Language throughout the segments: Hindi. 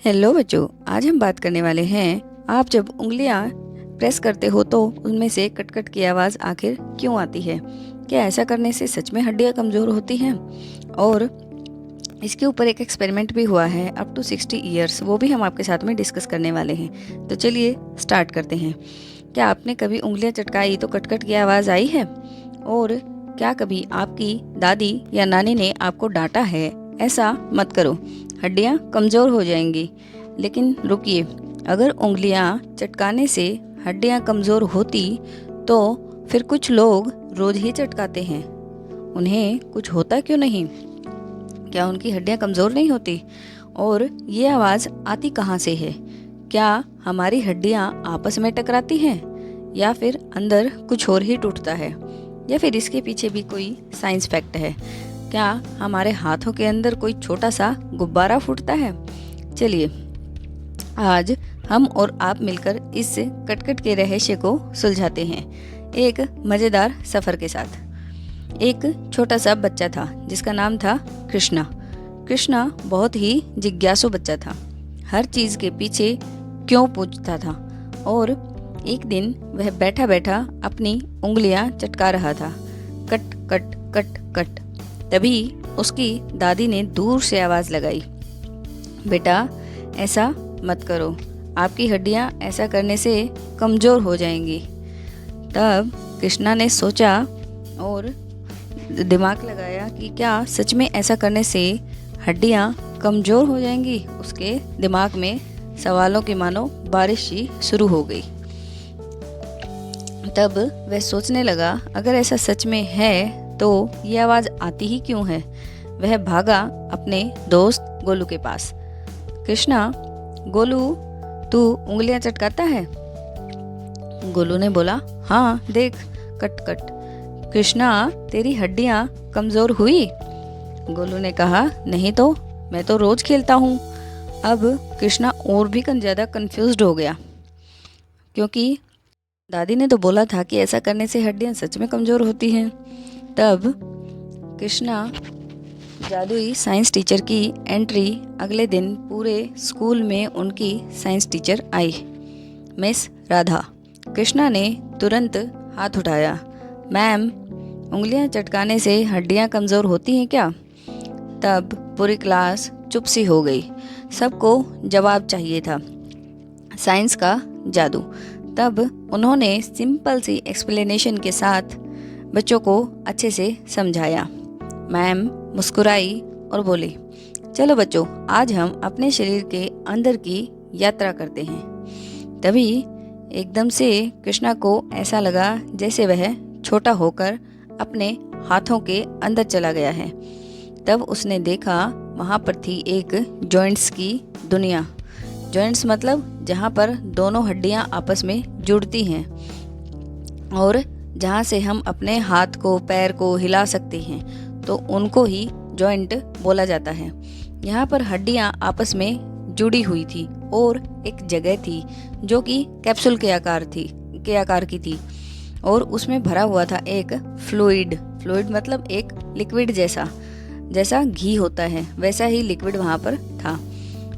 हेलो बच्चों, आज हम बात करने वाले हैं आप जब उंगलियां प्रेस करते हो तो उनमें से कट कट की आवाज़ आखिर क्यों आती है। क्या ऐसा करने से सच में हड्डियां कमज़ोर होती हैं? और इसके ऊपर एक एक्सपेरिमेंट भी हुआ है अप टू 60 ईयर्स, वो भी हम आपके साथ में डिस्कस करने वाले हैं। तो चलिए स्टार्ट करते हैं। क्या आपने कभी उंगलियां चटकाई तो कट कट की आवाज़ आई है? और क्या कभी आपकी दादी या नानी ने आपको डांटा है ऐसा मत करो, हड्डियां कमज़ोर हो जाएंगी? लेकिन रुकिए, अगर उंगलियां चटकाने से हड्डियां कमज़ोर होती तो फिर कुछ लोग रोज़ ही चटकाते हैं, उन्हें कुछ होता क्यों नहीं? क्या उनकी हड्डियां कमज़ोर नहीं होती? और ये आवाज़ आती कहाँ से है? क्या हमारी हड्डियां आपस में टकराती हैं, या फिर अंदर कुछ और ही टूटता है, या फिर इसके पीछे भी कोई साइंस फैक्ट है? क्या हमारे हाथों के अंदर कोई छोटा सा गुब्बारा फूटता है? चलिए आज हम और आप मिलकर इस कटकट के रहस्य को सुलझाते हैं, एक मज़ेदार सफ़र के साथ। एक छोटा सा बच्चा था जिसका नाम था कृष्णा। कृष्णा बहुत ही जिज्ञासु बच्चा था, हर चीज़ के पीछे क्यों पूछता था। और एक दिन वह बैठा बैठा अपनी उंगलियां चटका रहा था, कट कट कट कट। तभी उसकी दादी ने दूर से आवाज़ लगाई, बेटा ऐसा मत करो, आपकी हड्डियां ऐसा करने से कमज़ोर हो जाएंगी। तब कृष्णा ने सोचा और दिमाग लगाया कि क्या सच में ऐसा करने से हड्डियां कमज़ोर हो जाएंगी। उसके दिमाग में सवालों की मानो बारिश ही शुरू हो गई। तब वह सोचने लगा, अगर ऐसा सच में है तो ये आवाज़ आती ही क्यों है। वह भागा अपने दोस्त गोलू के पास। कृष्णा, गोलू तू उंगलियां चटकाता है? गोलू ने बोला, हाँ देख, कट कट। कृष्णा, तेरी हड्डियां कमज़ोर हुई? गोलू ने कहा, नहीं तो, मैं तो रोज़ खेलता हूँ। अब कृष्णा और भी ज़्यादा कंफ्यूज्ड हो गया, क्योंकि दादी ने तो बोला था कि ऐसा करने से हड्डियां सच में कमज़ोर होती हैं। तब कृष्णा जादुई साइंस टीचर की एंट्री। अगले दिन पूरे स्कूल में उनकी साइंस टीचर आई, मिस राधा। कृष्णा ने तुरंत हाथ उठाया, मैम, उंगलियां चटकाने से हड्डियां कमज़ोर होती हैं क्या? तब पूरी क्लास चुप सी हो गई, सबको जवाब चाहिए था। साइंस का जादू। तब उन्होंने सिंपल सी एक्सप्लेनेशन के साथ बच्चों को अच्छे से समझाया। मैम मुस्कुराई और बोली, चलो बच्चों, आज हम अपने शरीर के अंदर की यात्रा करते हैं। तभी एकदम से कृष्णा को ऐसा लगा जैसे वह छोटा होकर अपने हाथों के अंदर चला गया है। तब उसने देखा वहाँ पर थी एक जॉइंट्स की दुनिया। जॉइंट्स मतलब जहाँ पर दोनों हड्डियाँ आपस में जुड़ती हैं और जहाँ से हम अपने हाथ को पैर को हिला सकते हैं, तो उनको ही जॉइंट बोला जाता है। यहाँ पर हड्डियाँ आपस में जुड़ी हुई थी और एक जगह थी जो कि कैप्सूल के आकार की थी, और उसमें भरा हुआ था एक फ्लूइड। फ्लूइड मतलब एक लिक्विड जैसा घी होता है, वैसा ही लिक्विड वहाँ पर था।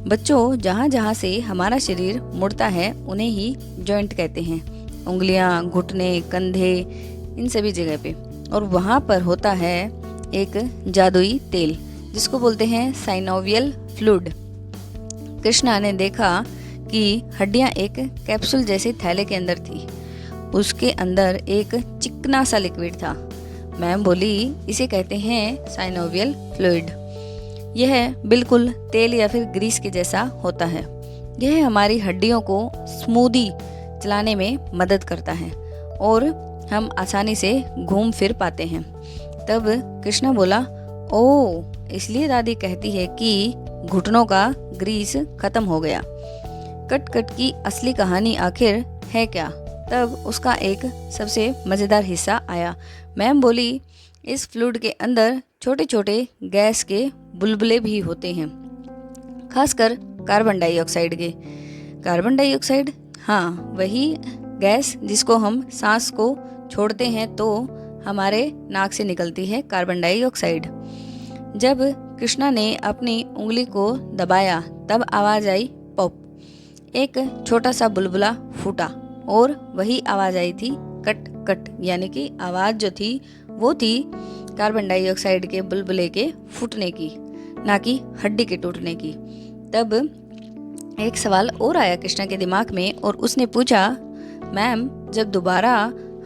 बच्चों, जहाँ जहाँ से हमारा शरीर मुड़ता है उन्हें ही जॉइंट कहते हैं। उंगलियाँ, घुटने, कंधे, इन सभी जगह पे। और वहाँ पर होता है एक जादुई तेल जिसको बोलते हैं साइनोवियल फ्लूइड। कृष्णा ने देखा कि हड्डियाँ एक कैप्सूल जैसे थैले के अंदर थी, उसके अंदर एक चिकना सा लिक्विड था। मैम बोली, इसे कहते हैं साइनोवियल फ्लूइड। यह बिल्कुल तेल या फिर ग्रीस के जैसा होता है। यह हमारी हड्डियों को स्मूदी चलाने में मदद करता है और हम आसानी से घूम फिर पाते हैं। तब कृष्णा बोला, ओ, इसलिए दादी कहती है कि घुटनों का ग्रीस खत्म हो गया। कट कट की असली कहानी आखिर है क्या? तब उसका एक सबसे मज़ेदार हिस्सा आया। मैम बोली, इस फ्लूइड के अंदर छोटे छोटे गैस के बुलबुले भी होते हैं, खासकर कार्बन डाइऑक्साइड के। कार्बन डाइऑक्साइड, हाँ, वही गैस जिसको हम सांस को छोड़ते हैं तो हमारे नाक से निकलती है कार्बन डाइऑक्साइड। जब कृष्णा ने अपनी उंगली को दबाया तब आवाज़ आई, पॉप। एक छोटा सा बुलबुला फूटा और वही आवाज़ आई थी कट कट, यानी कि आवाज़ जो थी वो थी कार्बन डाइऑक्साइड के बुलबुले के फूटने की, ना कि हड्डी के टूटने की। तब एक सवाल और आया कृष्णा के दिमाग में और उसने पूछा, मैम जब दोबारा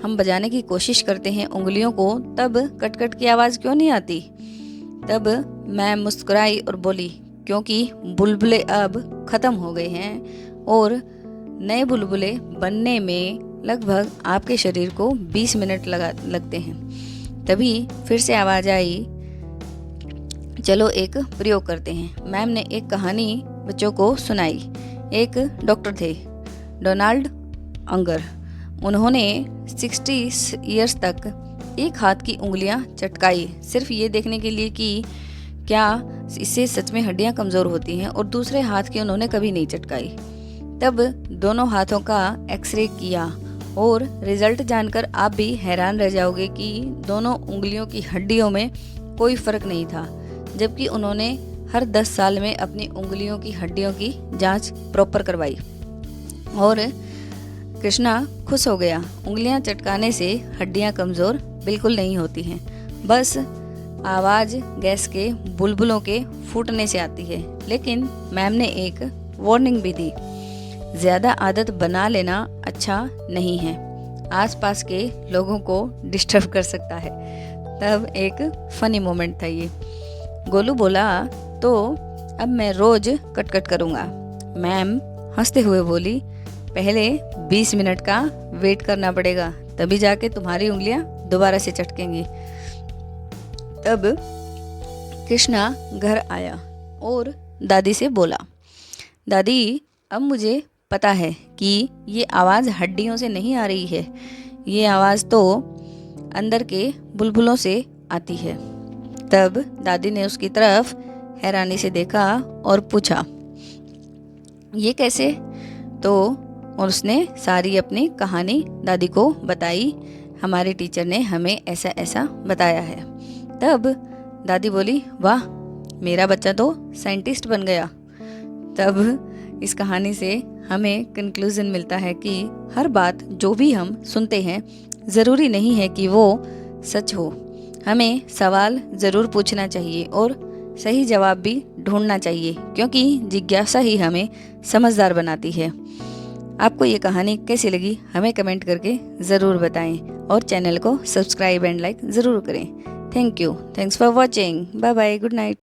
हम बजाने की कोशिश करते हैं उंगलियों को तब कट कट की आवाज़ क्यों नहीं आती? तब मैम मुस्कुराई और बोली, क्योंकि बुलबुले अब ख़त्म हो गए हैं और नए बुलबुले बनने में लगभग आपके शरीर को 20 मिनट लगते हैं। तभी फिर से आवाज़ आई, चलो एक प्रयोग करते हैं। मैम ने एक कहानी बच्चों को सुनाई। एक डॉक्टर थे, डोनाल्ड अंगर। उन्होंने 60 इयर्स तक एक हाथ की उंगलियां चटकाई, सिर्फ ये देखने के लिए कि क्या इससे सच में हड्डियां कमज़ोर होती हैं, और दूसरे हाथ की उन्होंने कभी नहीं चटकाई। तब दोनों हाथों का एक्सरे किया और रिजल्ट जानकर आप भी हैरान रह जाओगे कि दोनों उंगलियों की हड्डियों में कोई फ़र्क नहीं था, जबकि उन्होंने हर 10 साल में अपनी उंगलियों की हड्डियों की जांच प्रॉपर करवाई। और कृष्णा खुश हो गया। उंगलियां चटकाने से हड्डियां कमज़ोर बिल्कुल नहीं होती हैं, बस आवाज़ गैस के बुलबुलों के फूटने से आती है। लेकिन मैम ने एक वार्निंग भी दी, ज़्यादा आदत बना लेना अच्छा नहीं है, आसपास के लोगों को डिस्टर्ब कर सकता है। तब एक फ़नी मोमेंट था ये। गोलू बोला, तो अब मैं रोज़ कट करूँगा। मैम हंसते हुए बोली, पहले 20 मिनट का वेट करना पड़ेगा, तभी जाके तुम्हारी उंगलियां दोबारा से चटकेंगी। तब कृष्णा घर आया और दादी से बोला, दादी अब मुझे पता है कि ये आवाज़ हड्डियों से नहीं आ रही है, ये आवाज़ तो अंदर के बुलबुलों से आती है। तब दादी ने उसकी तरफ हैरानी से देखा और पूछा, ये कैसे? तो और उसने सारी अपनी कहानी दादी को बताई, हमारे टीचर ने हमें ऐसा ऐसा बताया है। तब दादी बोली, वाह मेरा बच्चा तो साइंटिस्ट बन गया। तब इस कहानी से हमें कंक्लूजन मिलता है कि हर बात जो भी हम सुनते हैं ज़रूरी नहीं है कि वो सच हो। हमें सवाल ज़रूर पूछना चाहिए और सही जवाब भी ढूंढना चाहिए, क्योंकि जिज्ञासा ही हमें समझदार बनाती है। आपको ये कहानी कैसी लगी हमें कमेंट करके ज़रूर बताएं और चैनल को सब्सक्राइब एंड लाइक ज़रूर करें। Thank you, thanks for watching, bye bye, good night.